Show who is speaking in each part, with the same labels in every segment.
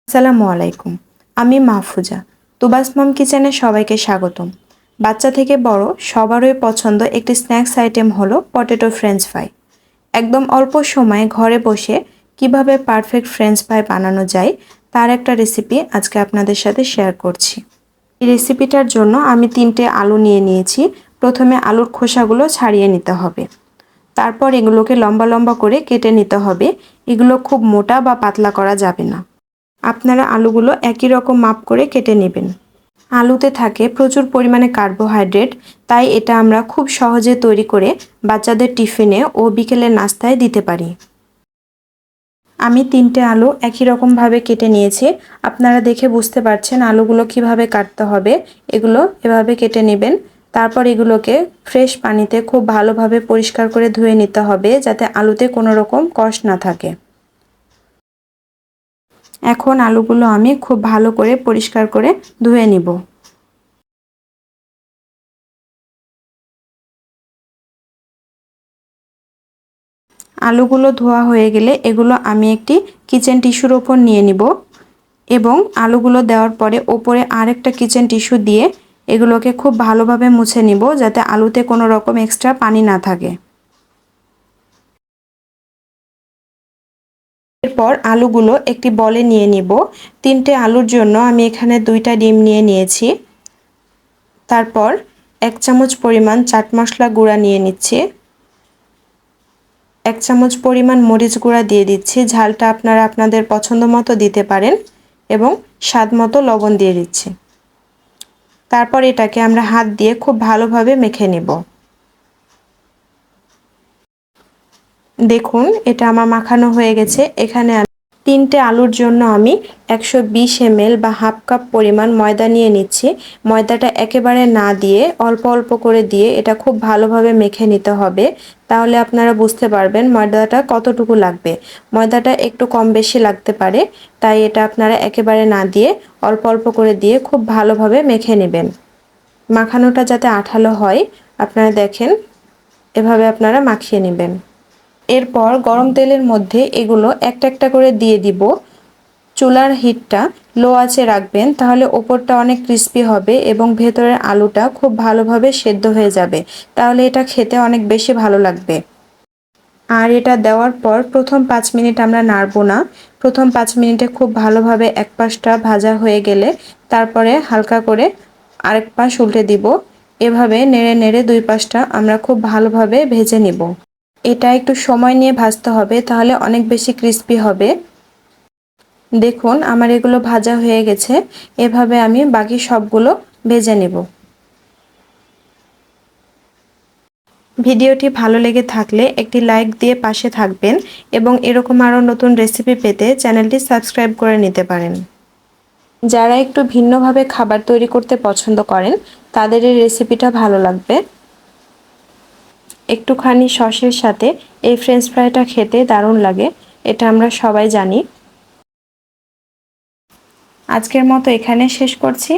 Speaker 1: আসসালামু আলাইকুম। আমি মাহফুজা। তুবাস মম কিচেনে সবাইকে স্বাগতম। বাচ্চা থেকে বড় সবারই পছন্দ একটি স্ন্যাক্স আইটেম হলো পটেটো ফ্রেঞ্চ ফ্রাই। একদম অল্প সময়ে ঘরে বসে কিভাবে পারফেক্ট ফ্রেঞ্চ ফ্রাই বানানো যায় তার একটা রেসিপি আজকে আপনাদের সাথে শেয়ার করছি। এই রেসিপিটার জন্য আমি 3টে আলু নিয়ে নিয়েছি। প্রথমে আলুর খোসাগুলো ছাড়িয়ে নিতে হবে। তারপর এগুলোকে লম্বা লম্বা করে কেটে নিতে হবে। এগুলো খুব মোটা বা পাতলা করা যাবে না। আপনারা আলুগুলো একই রকম মাপ করে কেটে নেবেন। আলুতে থাকে প্রচুর পরিমাণে কার্বোহাইড্রেট, তাই এটা আমরা খুব সহজে তৈরি করে বাচ্চাদের টিফিনে ও বিকেলের নাস্তায় দিতে পারি। আমি 3টে আলু একই রকমভাবে কেটে নিয়েছি। আপনারা দেখে বুঝতে পারছেন আলুগুলো কিভাবে কাটতে হবে। এগুলো এভাবে কেটে নেবেন। তারপর এগুলোকে ফ্রেশ পানিতে খুব ভালোভাবে পরিষ্কার করে ধুয়ে নিতে হবে, যাতে আলুতে কোনো রকম কষ না থাকে। এখন আলুগুলো আমি খুব ভালো করে পরিষ্কার করে ধুয়ে নিব। আলুগুলো ধোয়া হয়ে গেলে এগুলো আমি একটি কিচেন টিস্যুর ওপর নিয়ে নিব এবং আলুগুলো দেওয়ার পরে ওপরে আরেকটা কিচেন টিস্যু দিয়ে এগুলোকে খুব ভালোভাবে মুছে নিব, যাতে আলুতে কোনো রকম এক্সট্রা পানি না থাকে। এরপর আলুগুলো একটি বলে নিয়ে নিব। 3টে আলুর জন্য আমি এখানে 2টা ডিম নিয়ে নিয়েছি। তারপর 1 চামচ পরিমাণ চাট মশলা গুঁড়া নিয়ে নিচ্ছি। 1 চামচ পরিমাণ মরিচ গুঁড়া দিয়ে দিচ্ছি। ঝালটা আপনারা আপনাদের পছন্দ মতো দিতে পারেন এবং স্বাদ মতো লবণ দিয়ে দিচ্ছি। তারপর এটাকে আমরা হাত দিয়ে খুব ভালোভাবে মেখে নেব। দেখুন এটা আমার মাখানো হয়ে গেছে। এখানে 3টে আলুর জন্য আমি 120 ml বা হাফ কাপ পরিমাণ ময়দা নিয়ে নিচ্ছি। ময়দাটা একেবারে না দিয়ে অল্প অল্প করে দিয়ে এটা খুব ভালোভাবে মেখে নিতে হবে। তাহলে আপনারা বুঝতে পারবেন ময়দাটা কতটুকু লাগবে। ময়দাটা একটু কম বেশি লাগতে পারে, তাই এটা আপনারা একেবারে না দিয়ে অল্প অল্প করে দিয়ে খুব ভালোভাবে মেখে নেবেন। মাখানোটা যাতে আঠালো হয়, আপনারা দেখেন এভাবে আপনারা মাখিয়ে নেবেন। এরপর গরম তেলের মধ্যে এগুলো একটা একটা করে দিয়ে দিব। চুলার হিটটা লো আঁচে রাখবেন, তাহলে ওপরটা অনেক ক্রিস্পি হবে এবং ভেতরের আলুটা খুব ভালোভাবে সেদ্ধ হয়ে যাবে। তাহলে এটা খেতে অনেক বেশি ভালো লাগবে। আর এটা দেওয়ার পর প্রথম 5 মিনিট আমরা নাড়বো না। প্রথম 5 মিনিটে খুব ভালোভাবে এক পাশটা ভাজা হয়ে গেলে তারপরে হালকা করে আরেক পাশ উল্টে দিব। এভাবে নেড়ে নেড়ে 2 পাশটা আমরা খুব ভালোভাবে ভেজে নিব। এটা একটু সময় নিয়ে ভাজতে হবে, তাহলে অনেক বেশি ক্রিস্পি হবে। দেখুন আমার এগুলো ভাজা হয়ে গেছে। এভাবে আমি বাকি সবগুলো ভেজে নেব। ভিডিওটি ভালো লেগে থাকলে একটি লাইক দিয়ে পাশে থাকবেন এবং এরকম আরও নতুন রেসিপি পেতে চ্যানেলটি সাবস্ক্রাইব করে নিতে পারেন। যারা একটু ভিন্নভাবে খাবার তৈরি করতে পছন্দ করেন তাদের এই রেসিপিটা ভালো লাগবে। একটুখানি সসের সাথে এই ফ্রেঞ্চ ফ্রাইটা খেতে দারুণ লাগে, এটা আমরা সবাই জানি। আজকের মতো এখানে শেষ করছি।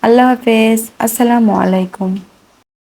Speaker 1: আল্লাহ হাফেজ। আসসালামু আলাইকুম।